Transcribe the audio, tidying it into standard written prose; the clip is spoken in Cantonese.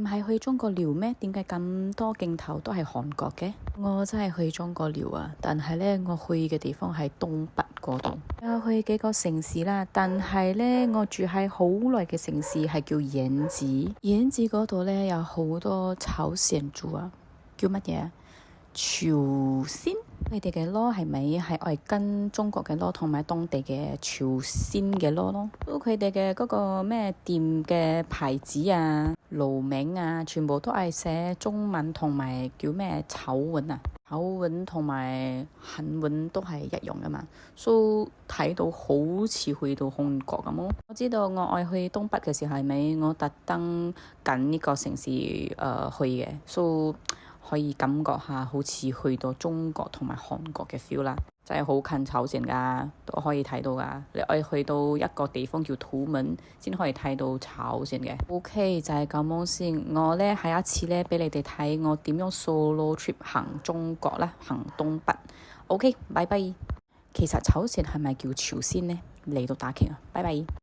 唔係去中國撩咩？點解咁多鏡頭都係韓國嘅？我真係去中國撩啊！但係呢，我去嘅地方係東北嗰度。我去幾個城市啦，但係呢，我住喺好耐嘅城市係叫延吉。延吉嗰度呢，有好多朝鮮族啊，叫乜嘢啊？朝鮮。佢哋嘅咯係咪係愛跟中國嘅咯，同埋當地嘅朝鮮嘅咯？佢哋嘅嗰個咩店嘅牌子啊、路名啊，全部都係寫中文同埋叫咩草文啊，口吻同埋韓文都係一樣噶嘛，所以睇到好似去到韓國咁咯。我知道我愛去東北嘅時候係咪我特登揀呢個城市去嘅，所以可以感覺下好似去到中國同埋韓國嘅 feel 啦，真係好近朝鮮噶，都可以睇到噶。你可以去到一個地方叫土門先可以睇到朝鮮嘅。OK， 就係咁樣先。我呢下一次呢俾你哋睇我點樣 solo trip 行中國啦，行東北。OK，拜拜。其實朝鮮係咪叫朝鮮呢？嚟到打劇啊，拜拜。